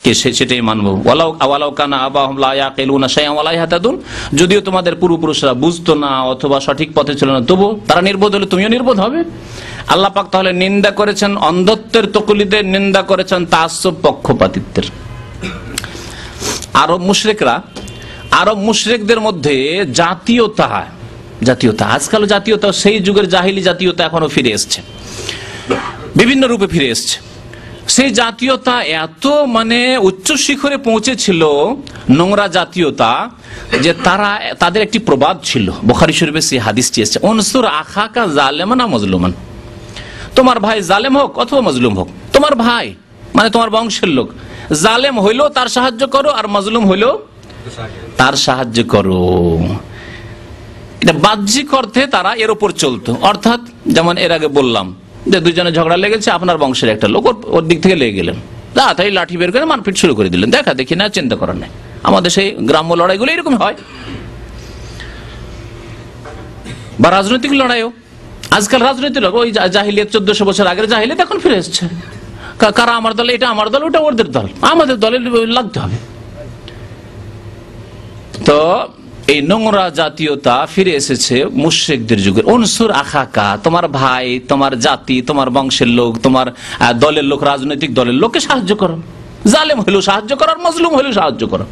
সেটাই মানবো। যদিও তোমাদের পূর্বপুরুষরা বুঝতো না অথবা সঠিক পথে ছিল না, তবু তারা নির্বোধ হলে তুমিও নির্বোধ হবে। আল্লাহ পাক তাহলে নিন্দা করেছেন অন্ধত্বের, তকলিদের, নিন্দা করেছেন তাআসসুব, পক্ষপাতিত্বের। আরব মুশরিকদের মধ্যে জাতীয়তা, আজকাল জাতীয়তা সেই যুগের জাহিলি জাতীয়তা এখনো ফিরে এসছে, বিভিন্ন রূপে ফিরে এসছে। সেই জাতীয়তা এত উচ্চ শিখরে পৌঁছেছিল, নোংরা জাতীয়তা, যে তাদের একটি প্রবাদ ছিল, বুখারী শরীফে সেই হাদিসটি এসেছে, উনসুর আখাকা জালেমান না মজলুমান। তোমার ভাই জালেম হোক অথবা মজলুম হোক, তোমার ভাই তোমার বংশের লোক জালেম হইলেও তার সাহায্য করো, আর মজলুম হইলেও তার সাহায্য করো। এটা বাহ্যিক অর্থে তারা এর উপর চলতো। অর্থাৎ যেমন এর আগে বললাম যে দুজনে ঝগড়া লেগেছে, আপনার বংশের একটা লোক ওর দিক থেকে লেগে গেলেন, তাই লাঠি বের করে মারপিট শুরু করে দিলেন, দেখা দেখি না, চিন্তা করার নাই। আমাদের সেই গ্রাম্য লড়াইগুলো এরকম হয়, বা রাজনৈতিক লড়াইও। আজকাল রাজনৈতিক ওই জাহিলিয়াত 1400 বছর আগের জাহিলিয়াত এখন ফিরে এসছে। কারা আমার দল, এটা আমার দল, ওটা ওদের দল, আমাদের দলে লাগতে হবে। তো এই নোংরা জাতীয়তা ফিরে এসেছে মুশরিকদের যুগে। উনসুর আখাকা, তোমার ভাই, তোমার জাতি, তোমার বংশের লোক, তোমার দলের লোক, রাজনৈতিক দলের লোককে সাহায্য করো। জালেম হইলেও সাহায্য করো, আর মজলুম হইলেও সাহায্য করো।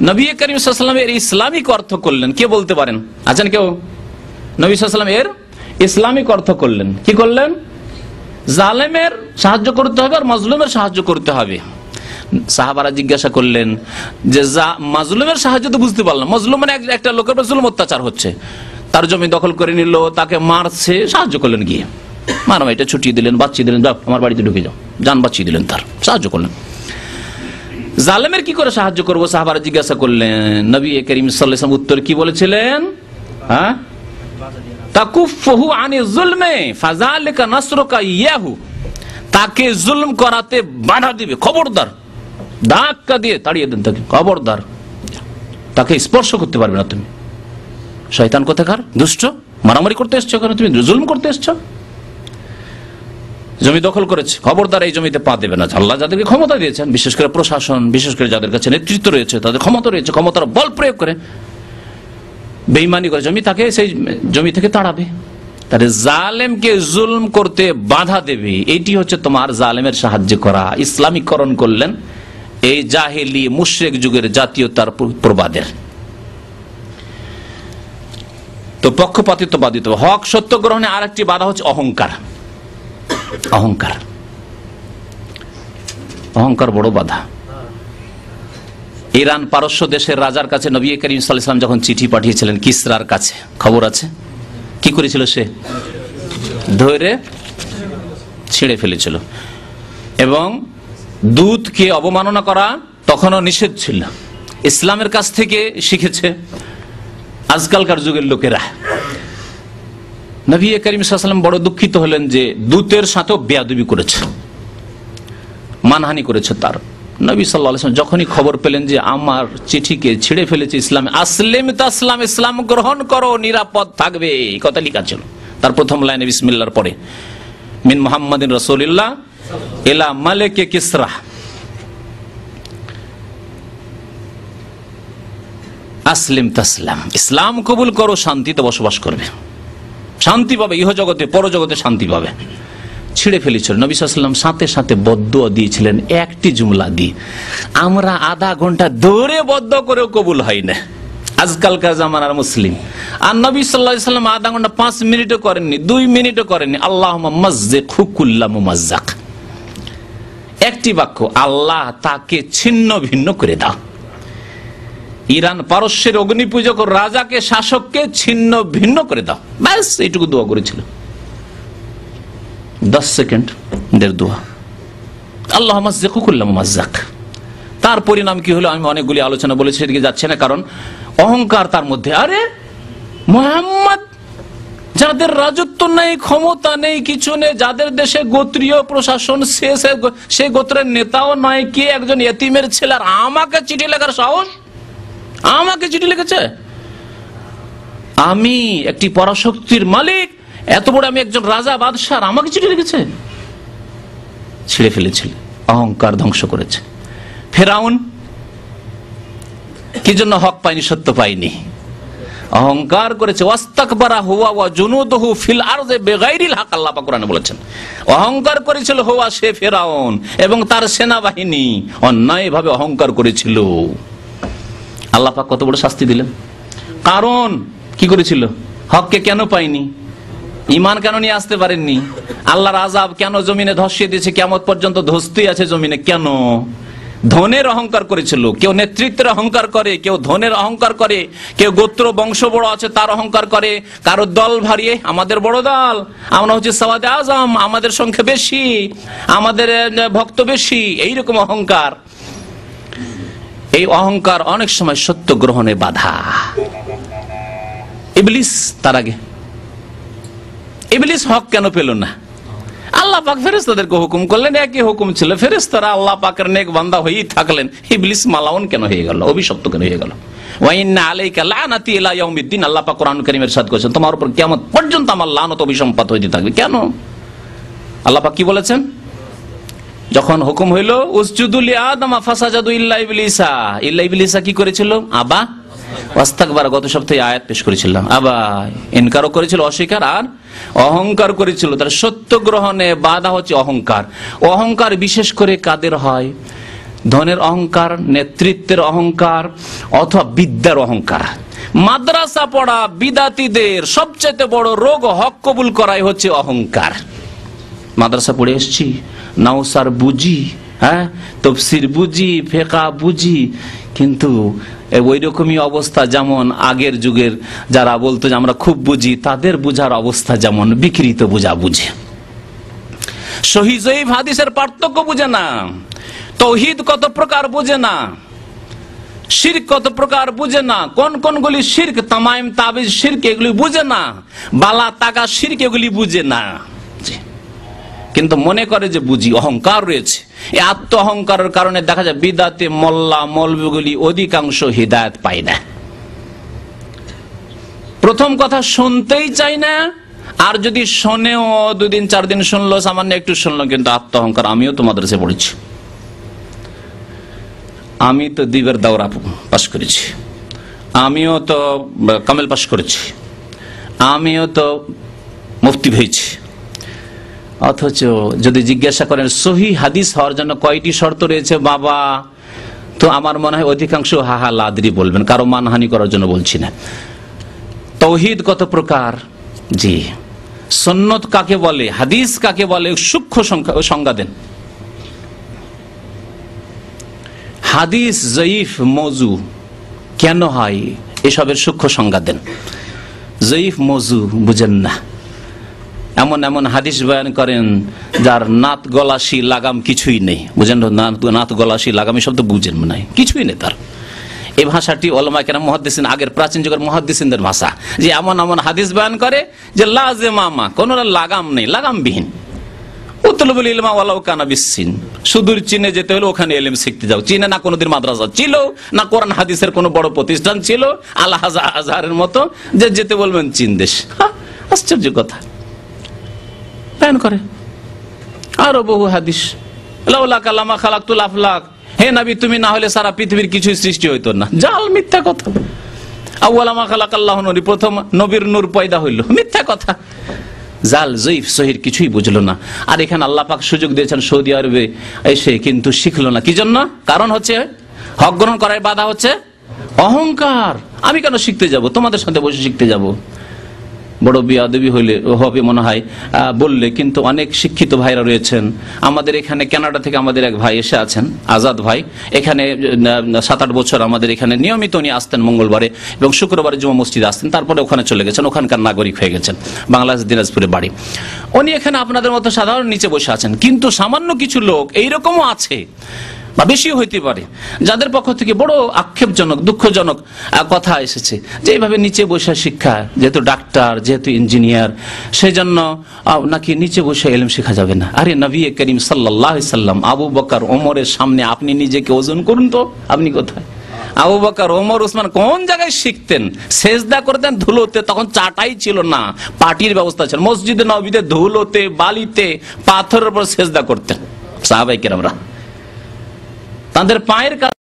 নবী করিম সাল্লাল্লাহু আলাইহি ওয়াসাল্লাম এর ইসলামিক অর্থ করলেন। কে বলতে পারেন? আছেন কেউ? নবী সাল্লাল্লাহু আলাইহি ওয়াসাল্লাম এর ইসলামিক অর্থ করলেন। কি করলেন? জালেমের সাহায্য করতে হবে আর মজলুমের সাহায্য করতে হবে। সাহাবারা জিজ্ঞাসা করলেন যে মাজলুমের সাহায্য তো বুঝতে পারলাম, মজলুম একটা লোকের উপর জুলুম অত্যাচার হচ্ছে, তার জমি দখল করে নিল, তাকে মারছে, সাহায্য করলেন গিয়ে, মারো এটা ছুটিয়ে দিলেন, বাঁচিয়ে দিলেন, যাও আমার বাড়িতে ঢুকে যাও, জান বাঁচিয়ে দিলেন, তার সাহায্য করলেন। জালেমের কি করে সাহায্য করবো সাহাবারা জিজ্ঞাসা করলেন। নবী করিম সাল্লাল্লাহু আলাইহি ওয়াসাল্লাম উত্তর কি বলেছিলেন? তাকুফুহু আনি যুলমে ফাযালিকা নাসরুকা ইয়াহু, তাকে জুলম করাতে বাধা দিবে, খবরদার, ধাক্কা দিয়ে তাড়িয়ে দেন তাকে, খবরদার, তাকে স্পর্শ করতে পারবে না তুমি। শয়তান কোথাকার, দুষ্ট, মারামারি করতে এসছো, কেন তুমি জুলম করতে এসছো? জমি দখল করেছে, খবরদার এই জমিতে পা দেবে না। আল্লাহ যাদেরকে ক্ষমতা দিয়েছেন, বিশেষ করে প্রশাসন, বিশেষ করে যাদের কাছে নেতৃত্ব রয়েছে, তাদের ক্ষমতা রয়েছে, ক্ষমতার বল প্রয়োগ করে বেঈমানি করে জমি, তাকে সেই জমি থেকে তাড়াবে। তাহলে জালেমকে জুলম করতে বাধা দেবে, এইটি হচ্ছে তোমার জালেমের সাহায্য করা। ইসলামীকরণ করলেন এই জাহেলি মুশরিক যুগের জাতীয়তার প্রবাদের। তো পক্ষপাতিত্ব বাধিত। হক সত্য গ্রহণে আর একটি বাধা হচ্ছে অহংকার। অহংকার, অহংকার বড় বাধা। ইরান পারস্য দেশের রাজার কাছে নবী করিম সাল্লাল্লাহু আলাইহি ওয়াসাল্লাম যখন চিঠি পাঠিয়েছিলেন কিসরার কাছে, খবর আছে কি করেছিল? সে ধরে ছিঁড়ে ফেলেছিল, এবং দূতকে অবমাননা করা তখনও নিষেধ ছিল। ইসলামের কাছ থেকে শিখেছে আজকালকার যুগের লোকেরা। নবী করিম সাল্লাল্লাহু আলাইহি ওয়াসাল্লাম বড় দুঃখিত হলেন যে দূতের সাথেও বেয়াদবি করেছে, মানহানি করেছে তার। নবী সাল্লাল্লাহু আলাইহি ওয়াসাল্লাম যখনই খবর পেলেন যে আমার চিঠিকে ছিঁড়ে ফেলেছে ইসলাম, আসলিম তাসলাম, ইসলাম গ্রহণ করো, নিরাপদ থাকবে, এই কথা লেখা ছিল তার প্রথম লাইনে বিসমিল্লাহর পরে, মিন মুহাম্মাদিন রাসূলিল্লাহ ইলা মালিকে কিসরা, আসলিম তাসলাম, ইসলাম কবুল করো, শান্তিতে বসবাস করবে, শান্তি পাবে, ইহজগতে পরজগতে শান্তি পাবে। ছিঁড়ে ফেলেছিল। নবী সাল্লাল্লাহু আলাইহি ওয়াসাল্লাম সাথে সাথে বদদুয়া দিয়েছিলেন একটি জুমলা দিয়ে। আমরা আধা ঘন্টা ধরে বদদুয়া করেও কবুল হয় না আজকালকার জামানার মুসলিম। আর নবী সাল্লাল্লাহু আলাইহি ওয়াসাল্লাম আধা ঘন্টা 5 মিনিটও করেননি, 2 মিনিটও করেননি। আল্লাহুম্মা মাযযিকহু কুল্লা মুমাযযাক, একটি বাক্য, আল্লাহ তাকে ছিন্ন ভিন্ন করে দাও। ইরান পারস্যের অগ্নিপূজক রাজাকে, শাসককে ছিন্ন ভিন্ন করে দাও, ব্যাস এইটুকু দোয়া করেছিল। 10 সেকেন্ডের দোয়া, আল্লাহুম্মা মাযযিকহু কুল্লা মুমাযযাক। তার পরিণাম কি হলো আমি অনেকগুলি আলোচনা বলেছি, সেদিকে যাচ্ছে না, কারণ অহংকার তার মধ্যে। আরে মুহাম্মদ, যাদের রাজত্ব নেই, ক্ষমতা নেই, কিছু নেই, যাদের দেশে গোত্রীয় প্রশাসন, সে গোত্রের নেতাও নয়, কে একজন ইতিমের ছেলে, আর আমাকে চিঠি লেখার সাহস, আমাকে চিঠি লিখেছে, আমি একটি পরাশক্তির মালিক, এত বড় আমি একজন রাজা বাদশাহ, আমাকে চিঠি লিখেছে। ছিঁড়ে ফেলেছিল, অহংকার ধ্বংস করেছে। ফেরাউন কি জন্য হক পায়নি, সত্য পায়নি? অহংকার করেছে। ওয়াস্তাকবারা হুয়া ওয়া জুনুদুহু ফিল আরদি বিগাইরিল হক, আল্লাহ পাক কোরআনে বলেছেন। অহংকার করেছিল হুয়া, সে ফেরাউন এবং তার সেনাবাহিনী অন্যায়ভাবে অহংকার করেছিল। আল্লাহ পাক কত বড় শাস্তি দিলেন। কারণ কি করেছিল? হককে কেন পায়নি? ঈমান কেন নিয়ে আসতে পারেননি? আল্লাহর আযাব কেন জমিনে ধসিয়ে দিয়েছে, কিয়ামত পর্যন্ত ধসতেই আছে জমিনে? কেন? ধনের অহংকার করেছিল। কেউ নেতৃত্বের অহংকার করে, কেউ ধনের অহংকার করে, কেউ গোত্র বংশ বড় আছে তার অহংকার করে, কারো দল ভারিয়ে আমাদের বড় দল, আমরা হচ্ছে সাওয়াদে আজম, আমাদের সংখ্যা বেশি, আমাদের ভক্ত বেশি, এইরকম অহংকার। এই অহংকার অনেক সময় সত্য গ্রহণে বাধা। ইবলিস তার আগে, ইবলিস হক কেন পেল না? আল্লাহ পাক ফেরেশতাদেরকে হুকুম করলেন, একই হুকুম ছিল। ফেরেশতারা আল্লাহ পাকের নেক বান্দা হয়েই থাকলেন, ইবলিস মালাউন কেন হয়ে গেল, অভিশপ্ত কেন হয়ে গেল? ওয়া ইন্না আলাইকা লানাতি ইলা ইয়াউমিদ্দিন, আল্লাহ পাক কোরআন কারীমে ইরশাদ করেছেন, তোমার উপর কিয়ামত পর্যন্ত আমার লানত অভিসম্পাত হইতে থাকবে। কেন? আল্লাহ পাক কি বলেছেন? যখন হুকুম হইল উসজুদু লিআদম ফাসাজাদু ইল্লা ইবলিসা, ইল্লা ইবলিসা কি করেছিল? আবা ওয়াস্তাকবার। গত সপ্তাহে আয়াত পেশ করেছিলাম। আবা, ইনকারও করেছিল, অস্বীকার, আর অহংকার করেছিল। তার সত্য গ্রহণে বাধা হচ্ছে অহংকার। অহংকার বিশেষ করে কাদের হয়? ধনের অহংকার, নেতৃত্বের অহংকার, অথবা বিদ্যার অহংকার। মাদ্রাসা পড়া বিদাতীদের সবচেয়ে বড় রোগ হক কবুল করাই হচ্ছে অহংকার। মাদ্রাসা পড়ে এসছি, নাউসার বুঝি, হ্যাঁ, তাফসীর বুঝি, ফিকহ বুঝি, কিন্তু ওই রকমই অবস্থা যেমন আগের যুগের যারা বলতো যে আমরা খুব বুঝি, তাদের বুঝার অবস্থা যেমন বিকৃত বুঝা বুঝে। সহিহ জয়ীফ হাদিসের পার্থক্য বুঝে না, তাওহীদ কত প্রকার বুঝে না, শিরক কত প্রকার বুঝে না, কোন কোনগুলি শিরক, তামাইম তাবিজ শিরক এগুলি বুঝে না, বালা তাকা শিরক এগুলি বুঝে না, কিন্তু মনে করে যে বুঝি। অহংকার রয়েছে। এই আত্ম অহংকারের কারণে দেখা যায় বিদাতে মোল্লা মৌলভীগুলি অধিকাংশ হিদায়াত পায় না। প্রথম কথা শুনতেই চাই না, আর যদি শোনেও 2 দিন 4 দিন শুনলো, সামান্য একটু শুনলো, কিন্তু আত্ম অহংকার। আমিও তো মাদ্রাসায় পড়েছি, আমি তো দিবের দাওরা পাশ করেছি, আমিও তো কামেল পাশ করেছি, আমিও তো মুফতি হয়েছি। অথচ যদি জিজ্ঞাসা করেন সহিহ হাদিস হওয়ার জন্য কয়টি শর্ত রয়েছে বাবা, তো আমার মনে হয় অধিকাংশ হাহা লাদরি বলবেন। কারো মানহানি করার জন্য বলছি না। তাওহীদ কত প্রকার, জি, সুন্নাত কাকে বলে, হাদিস কাকে বলে, সূক্ষ্ম সংজ্ঞা দেন। হাদিস জয়ীফ মওযু কেন হয়, এসবের সূক্ষ্ম সংজ্ঞা দেন। জয়ীফ মওযু বুঝেন না, এমন এমন হাদিস বয়ান করেন যার নাত গলাশি লাগাম কিছুই নেই। বুঝেন, নাত গলাশি লাগাম এসব তো বুঝেন মনে হয়, কিছুই নেই তার। এই ভাষাটি ওলামা কেরাম মুহাদ্দিসিন, আগের প্রাচীন যুগের মুহাদ্দিসিনদের ভাষা, যে এমন এমন হাদিস বয়ান করে যে লাজেমামা, কোন লাগাম নেই, লাগামবিহীন। উতলুবুল ইলমা ওয়ালাউ কানা বিসসিন, সুদূর চীনে যেতে হলে ওখানে ইলম শিখতে যাও। চীনে না কোনোদিন মাদ্রাসা ছিল, না কোরআন হাদিসের কোনো বড় প্রতিষ্ঠান ছিল আল আজহারের মতো, যে যেতে বলবেন চীন দেশ। আশ্চর্য কথা বয়ান করে। আরো বহু হাদিস, লাউলা কালামা খালাকতুল আফলাক, হে নবী তুমি না হলে সারা পৃথিবীর কিছুই সৃষ্টি হইতো না। জাল, মিথ্যা কথা। আউয়ালামা খালাকাল্লাহু নূর, প্রথম নবীর নূর পয়দা হইল, মিথ্যা কথা। জাল, জয়ীফ, সহিহ কিছুই বুঝলো না। আর এখানে আল্লাহ পাক সুযোগ দিয়েছেন সৌদি আরবে এসে, কিন্তু শিখলো না। কি জন্য? কারণ হচ্ছে হক গ্রহণ করার বাধা হচ্ছে অহংকার। আমি কেন শিখতে যাব, তোমাদের সাথে বসে শিখতে যাব। বড় বিয়াদবি হইলে হবে মনে হয় বললে, কিন্তু অনেক শিক্ষিত ভাইরা রয়েছেন আমাদের এখানে। কানাডা থেকে আমাদের এক ভাই এসে আছেন, আজাদ ভাই, এখানে 7-8 বছর আমাদের এখানে নিয়মিত উনি আসতেন মঙ্গলবারে, এবং শুক্রবারে জুমা মসজিদে আসতেন। তারপরে ওখানে চলে গেছেন, ওখানকার নাগরিক হয়ে গেছেন, বাংলাদেশ দিনাজপুরে বাড়ি। উনি এখানে আপনাদের মতো সাধারণ নিচে বসে আছেন, কিন্তু সামান্য কিছু লোক এইরকমও আছে, বা বেশিও হইতে পারে, যাদের পক্ষ থেকে বড় আক্ষেপজনক, দুঃখজনক কথা এসেছে যে এইভাবে নিচে বসে শিক্ষা, যেহেতু ডাক্তার, যেহেতু ইঞ্জিনিয়ার, সেই জন্য নাকি নিচে বসে ইলম শেখা যাবে না। আরে নবী করিম সাল্লাল্লাহু আলাইহি সাল্লাম, আবু বকর, ওমরের সামনে আপনি নিজেকে ওজন করুন তো, আপনি কোথায়? আবু বকর, ওমর, উসমান কোন জায়গায় শিখতেন? সেজদা করতেন ধুলোতে, তখন চাটাই ছিল না, পাটির ব্যবস্থা ছিল। মসজিদে নববীতে ধুলোতে, বালিতে, পাথরের উপর সেজদা করতেন সাহাবায়ে কেরামরা। তাদের পায়ের কাছে